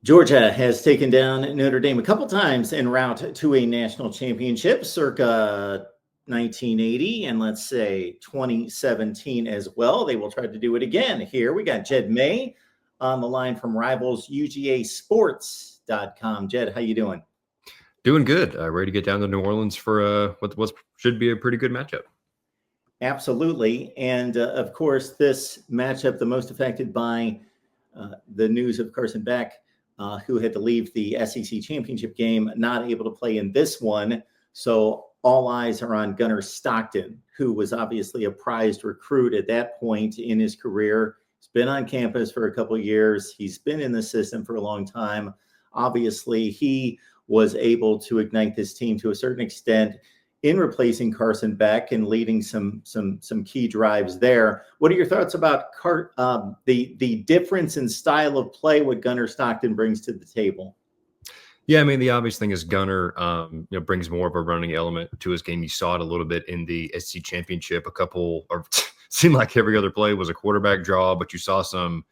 Georgia has taken down Notre Dame a couple times en route to a national championship, circa 1980 and let's say 2017 as well. They will try to do it again here. We got Jed May on the line from Rivals UGAsports.com. Jed, how you doing? Doing good. Ready to get down to New Orleans for what should be a pretty good matchup. Absolutely. And of course, this matchup, the most affected by the news of Carson Beck, who had to leave the SEC championship game, not able to play in this one. So all eyes are on Gunnar Stockton, who was obviously a prized recruit at that point in his career. He's been on campus for a couple of years. He's been in the system for a long time. Obviously, he was able to ignite this team to a certain extent in replacing Carson Beck and leading some key drives there. What are your thoughts about the difference in style of play what Gunnar Stockton brings to the table? Yeah, I mean, the obvious thing is Gunnar brings more of a running element to his game. You saw it a little bit in the SEC championship. Seemed like every other play was a quarterback draw, but you saw some,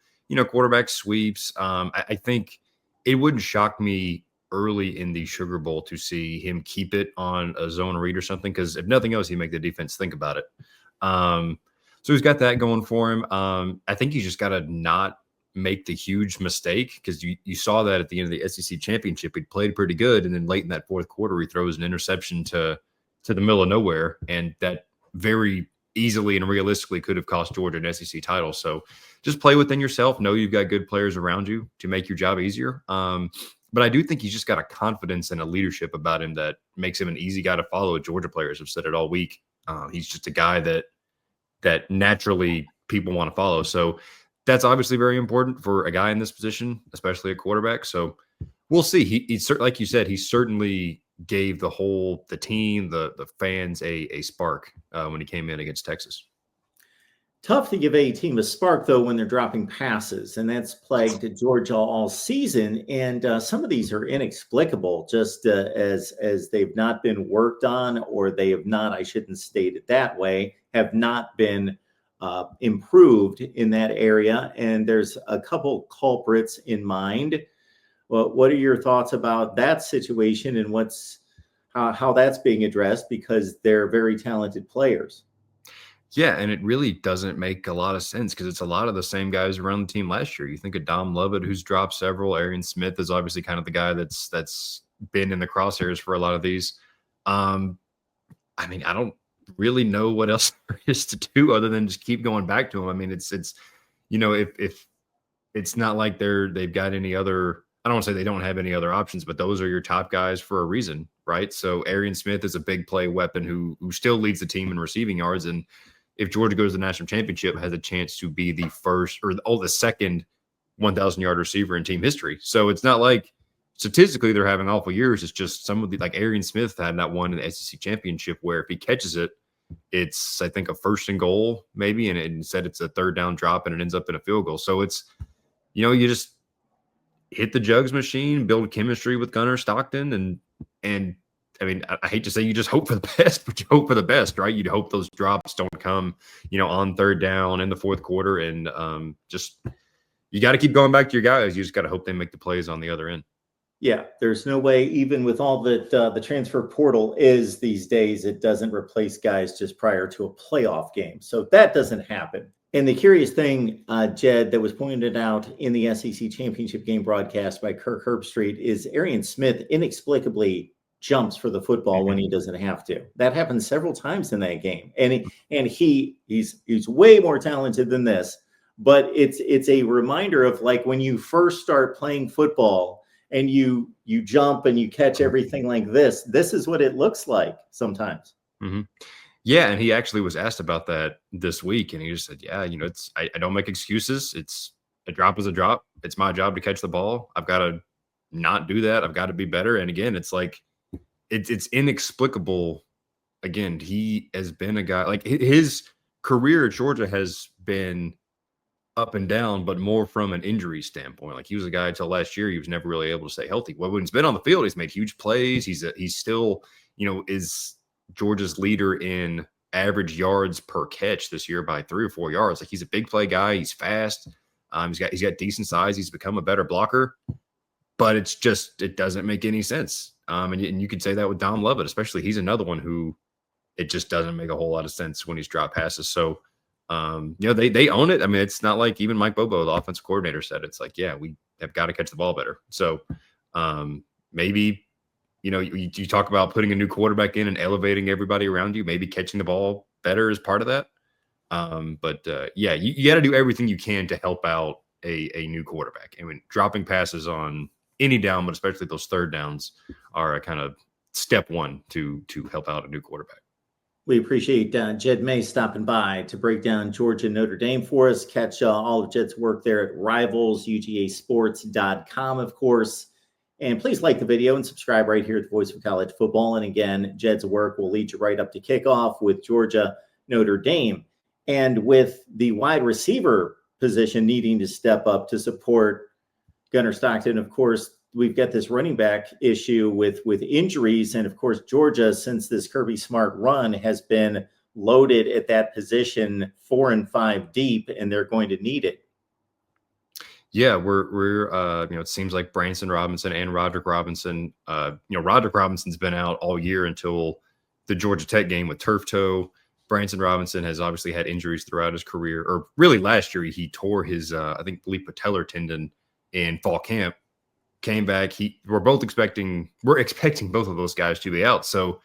quarterback sweeps. I think it wouldn't shock me early in the Sugar Bowl to see him keep it on a zone read or something, because if nothing else, he make the defense think about it. So he's got that going for him. I think he's just got to not make the huge mistake, because you saw that at the end of the SEC championship. He played pretty good, and then late in that fourth quarter, he throws an interception to the middle of nowhere, and that very easily and realistically could have cost Georgia an SEC title. So just play within yourself. Know you've got good players around you to make your job easier. But I do think he's just got a confidence and a leadership about him that makes him an easy guy to follow. Georgia players have said it all week. He's just a guy that naturally people want to follow. So that's obviously very important for a guy in this position, especially a quarterback. So we'll see. He's like you said, he certainly gave the team, the fans a spark when he came in against Texas. Tough to give a team a spark, though, when they're dropping passes, and that's plagued Georgia all season. And some of these are inexplicable, just as they've not been worked on, or they have not, I shouldn't state it that way, have not been improved in that area. And there's a couple culprits in mind. Well, what are your thoughts about that situation and how that's being addressed? Because they're very talented players. Yeah, and it really doesn't make a lot of sense, because it's a lot of the same guys around the team last year. You think of Dom Lovett, who's dropped several. Aran Smith is obviously kind of the guy that's been in the crosshairs for a lot of these. I mean, I don't really know what else there is to do other than just keep going back to him. I mean, it's if it's not like they've got any other. I don't want to say they don't have any other options, but those are your top guys for a reason, right? So Aran Smith is a big play weapon who still leads the team in receiving yards, and if Georgia goes to the national championship, has a chance to be the first or the second 1,000-yard receiver in team history. So it's not like statistically they're having awful years. It's just some of the, like Aran Smith had that one in the SEC championship where if he catches it, it's, I think, a 1st and goal maybe, and instead it's a 3rd down drop and it ends up in a field goal. So it's, you just hit the jugs machine, build chemistry with Gunnar Stockton, and I mean, I hate to say you just hope for the best, but you hope for the best, right? You'd hope those drops don't come, on 3rd down in the 4th quarter. And just, you got to keep going back to your guys. You just got to hope they make the plays on the other end. Yeah, there's no way, even with all that the transfer portal is these days, it doesn't replace guys just prior to a playoff game. So that doesn't happen. And the curious thing, Jed, that was pointed out in the SEC championship game broadcast by Kirk Herbstreit is Aran Smith inexplicably jumps for the football when he doesn't have to. That happened several times in that game. And he's way more talented than this, but it's a reminder of, like, when you first start playing football and you jump and you catch everything like this is what it looks like sometimes. Mm-hmm. Yeah, and he actually was asked about that this week, and he just said, yeah, it's I don't make excuses. It's a drop is a drop. It's my job to catch the ball. I've got to not do that. I've got to be better. And again, it's like, it's inexplicable. Again, he has been a guy, like, his career at Georgia has been up and down, but more from an injury standpoint. Like, he was a guy until last year, he was never really able to stay healthy. Well, when he's been on the field, he's made huge plays. He's still, is Georgia's leader in average yards per catch this year by 3 or 4 yards. Like, he's a big play guy. He's fast. He's got decent size. He's become a better blocker. but it doesn't make any sense. And you could say that with Dom Lovett, especially. He's another one who it just doesn't make a whole lot of sense when he's dropped passes. So, they own it. I mean, it's not like even Mike Bobo, the offensive coordinator, said it's like, yeah, we have got to catch the ball better. So maybe, you talk about putting a new quarterback in and elevating everybody around you, maybe catching the ball better is part of that. You got to do everything you can to help out a new quarterback. I mean, dropping passes on any down, but especially those third downs, are a kind of step one to help out a new quarterback. We appreciate Jed May stopping by to break down Georgia Notre Dame for us. Catch all of Jed's work there at rivalsugasports.com, of course. And please like the video and subscribe right here at the Voice of College Football. And again, Jed's work will lead you right up to kickoff with Georgia Notre Dame. And with the wide receiver position needing to step up to support Gunnar Stockton, of course, we've got this running back issue with injuries. And of course, Georgia, since this Kirby Smart run, has been loaded at that position 4 and 5 deep, and they're going to need it. Yeah, we're it seems like Branson Robinson and Roderick Robinson, Roderick Robinson's been out all year until the Georgia Tech game with turf toe. Branson Robinson has obviously had injuries throughout his career, or really last year he tore his patellar tendon in fall camp. Came back. We're expecting both of those guys to be out. So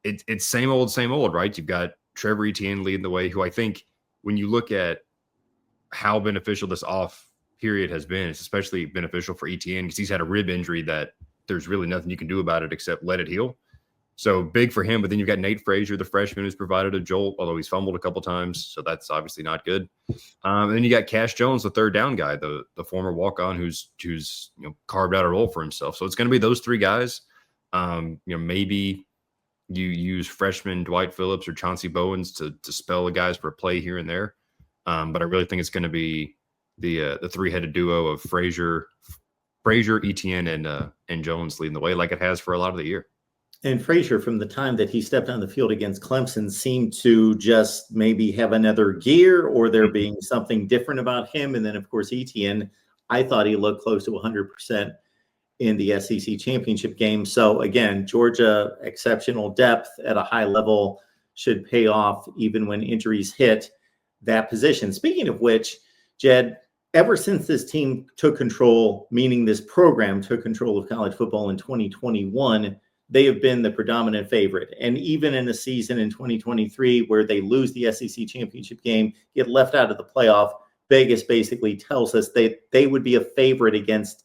it's same old, right? You've got Trevor Etienne leading the way, who I think when you look at how beneficial this off period has been, it's especially beneficial for Etienne because he's had a rib injury that there's really nothing you can do about it except let it heal. So big for him. But then you've got Nate Frazier, the freshman, who's provided a jolt, although he's fumbled a couple times. So that's obviously not good. And then you got Cash Jones, the third down guy, the former walk-on who's carved out a role for himself. So it's going to be those three guys. Maybe you use freshman Dwight Phillips or Chauncey Bowens to spell the guys for a play here and there. But I really think it's going to be the three-headed duo of Frazier, Etienne, and Jones leading the way like it has for a lot of the year. And Frazier, from the time that he stepped on the field against Clemson, seemed to just maybe have another gear, or there being something different about him. And then, of course, Etienne, I thought he looked close to 100% in the SEC championship game. So, again, Georgia, exceptional depth at a high level, should pay off even when injuries hit that position. Speaking of which, Jed, ever since this team took control, meaning this program took control of college football in 2021, they have been the predominant favorite. And even in a season in 2023 where they lose the SEC championship game, get left out of the playoff, Vegas basically tells us they would be a favorite against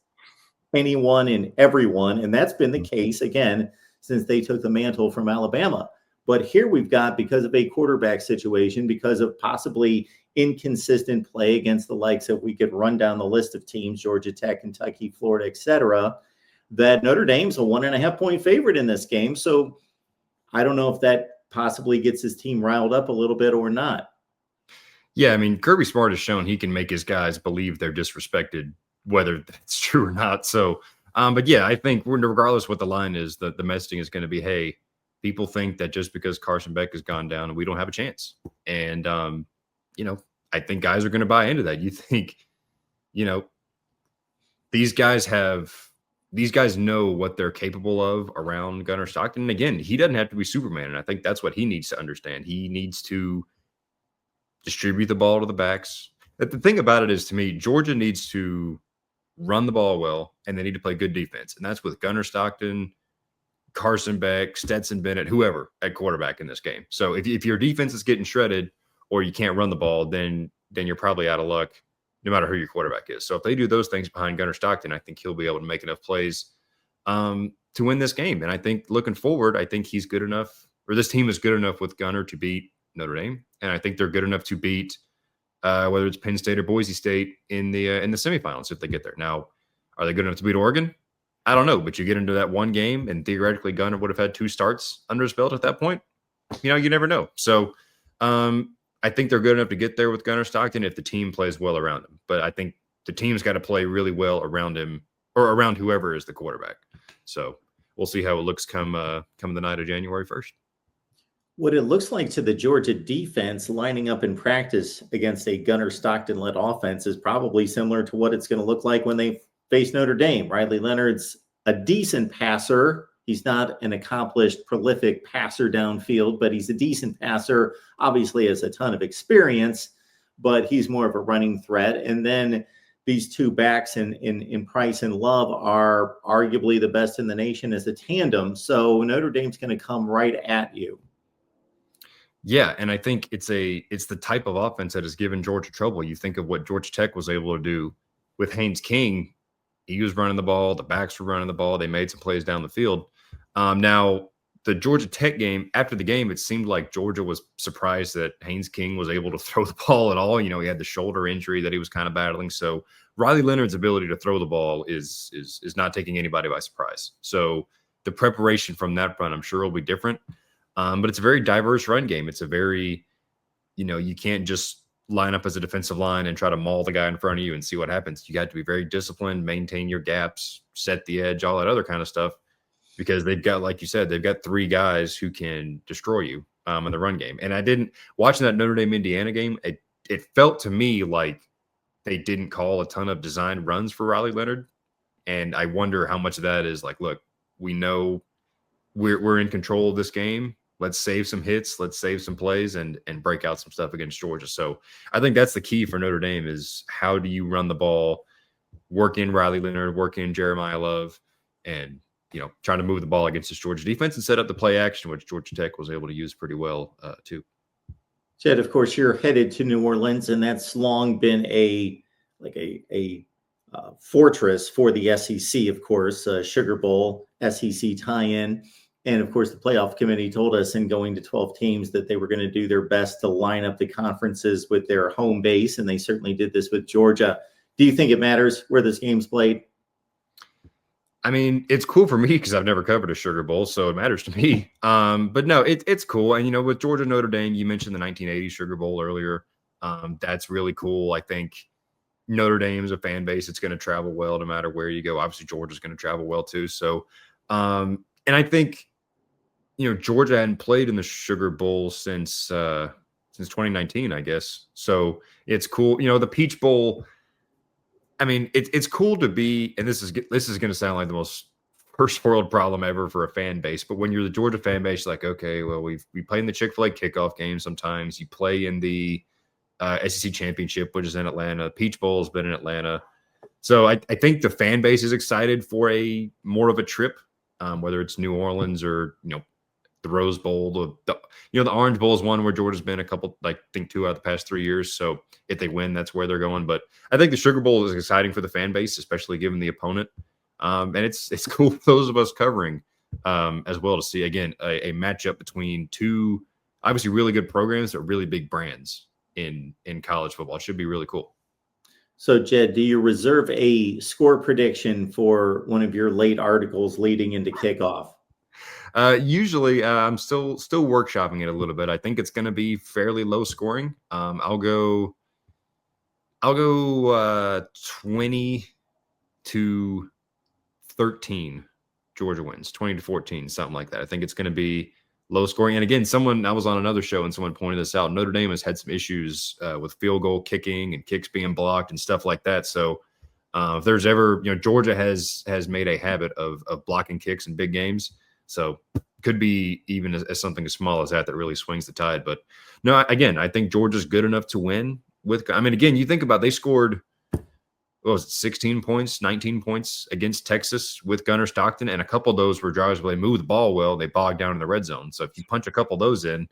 anyone and everyone. And that's been the case, again, since they took the mantle from Alabama. But here we've got, because of a quarterback situation, because of possibly inconsistent play against the likes of, we could run down the list of teams, Georgia Tech, Kentucky, Florida, etc., that Notre Dame's a 1.5 point favorite in this game. So I don't know if that possibly gets his team riled up a little bit or not. Yeah, I mean, Kirby Smart has shown he can make his guys believe they're disrespected, whether that's true or not. So, but yeah, I think regardless what the line is, the messaging is going to be, hey, people think that just because Carson Beck has gone down, we don't have a chance. And, I think guys are going to buy into that. You think, these guys know what they're capable of around Gunnar Stockton. And again, he doesn't have to be Superman. And I think that's what he needs to understand. He needs to distribute the ball to the backs. But the thing about it is, to me, Georgia needs to run the ball well, and they need to play good defense. And that's with Gunnar Stockton, Carson Beck, Stetson Bennett, whoever at quarterback in this game. So if your defense is getting shredded or you can't run the ball, then you're probably out of luck, no matter who your quarterback is. So if they do those things behind Gunnar Stockton, I think he'll be able to make enough plays to win this game. And I think looking forward, I think he's good enough, or this team is good enough with Gunnar to beat Notre Dame. And I think they're good enough to beat whether it's Penn State or Boise State in the semifinals if they get there. Now, are they good enough to beat Oregon? I don't know, but you get into that one game, and theoretically Gunnar would have had 2 starts under his belt at that point. You never know. So I think they're good enough to get there with Gunnar Stockton if the team plays well around him. But I think the team's got to play really well around him, or around whoever is the quarterback. So we'll see how it looks come the night of January 1st. What it looks like to the Georgia defense lining up in practice against a Gunnar Stockton-led offense is probably similar to what it's going to look like when they face Notre Dame. Riley Leonard's a decent passer. He's not an accomplished, prolific passer downfield, but he's a decent passer. Obviously has a ton of experience, but he's more of a running threat. And then these two backs in Price and Love are arguably the best in the nation as a tandem. So Notre Dame's going to come right at you. Yeah, and I think it's the type of offense that has given Georgia trouble. You think of what Georgia Tech was able to do with Haynes King. He was running the ball. The backs were running the ball. They made some plays down the field. Now, the Georgia Tech game, after the game, it seemed like Georgia was surprised that Haynes King was able to throw the ball at all. You know, he had the shoulder injury that he was kind of battling. So Riley Leonard's ability to throw the ball is not taking anybody by surprise. So the preparation from that front, I'm sure, will be different. But it's a very diverse run game. It's a very, you can't just line up as a defensive line and try to maul the guy in front of you and see what happens. You got to be very disciplined, maintain your gaps, set the edge, all that other kind of stuff, because they've got, like you said, they've got three guys who can destroy you in the run game. And watching that Notre Dame Indiana game, it felt to me like they didn't call a ton of designed runs for Riley Leonard. And I wonder how much of that is like, look, we know we're in control of this game. Let's save some hits. Let's save some plays and break out some stuff against Georgia. So I think that's the key for Notre Dame is how do you run the ball, work in Riley Leonard, work in Jeremiah Love, and, trying to move the ball against this Georgia defense and set up the play action, which Georgia Tech was able to use pretty well too. Jed, of course, you're headed to New Orleans, and that's long been a fortress for the SEC, of course, Sugar Bowl, SEC tie-in. And of course, the playoff committee told us in going to 12 teams that they were going to do their best to line up the conferences with their home base. And they certainly did this with Georgia. Do you think it matters where this game's played? I mean, it's cool for me because I've never covered a Sugar Bowl, so it matters to me. But no, it's cool. And, with Georgia Notre Dame, you mentioned the 1980 Sugar Bowl earlier. That's really cool. I think Notre Dame's a fan base. It's going to travel well no matter where you go. Obviously, Georgia's going to travel well too. So, and I think, Georgia hadn't played in the Sugar Bowl since 2019, I guess. So it's cool. The Peach Bowl. I mean, it's cool to be, and this is going to sound like the most first world problem ever for a fan base. But when you're the Georgia fan base, like, okay, well, we play in the Chick-fil-A kickoff game. Sometimes you play in the SEC championship, which is in Atlanta. Peach Bowl has been in Atlanta. So I think the fan base is excited for more of a trip, whether it's New Orleans or, the Rose Bowl, the Orange Bowl is one where Georgia's been a couple, I think 2 out of the past 3 years. So if they win, that's where they're going. But I think the Sugar Bowl is exciting for the fan base, especially given the opponent. And it's cool for those of us covering as well to see, again, a matchup between two obviously really good programs that are really big brands in college football. It should be really cool. So, Jed, do you reserve a score prediction for one of your late articles leading into kickoff? Usually I'm still workshopping it a little bit. I think it's going to be fairly low scoring. I'll go 20-13. Georgia wins 20-14, something like that. I think it's going to be low scoring. And again, I was on another show and someone pointed this out. Notre Dame has had some issues with field goal kicking and kicks being blocked and stuff like that. So if there's ever, Georgia has made a habit of blocking kicks in big games. So could be even as something as small as that really swings the tide. But no, again, I think Georgia's good enough to win again, you think about they scored, 16 points, 19 points against Texas with Gunnar Stockton. And a couple of those were drives where they moved the ball well. They bogged down in the red zone. So if you punch a couple of those in,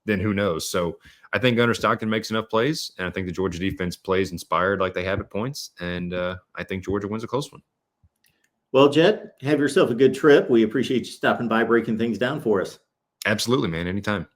then who knows? So I think Gunnar Stockton makes enough plays. And I think the Georgia defense plays inspired like they have at points. And I think Georgia wins a close one. Well, Jed, have yourself a good trip. We appreciate you stopping by, breaking things down for us. Absolutely, man. Anytime.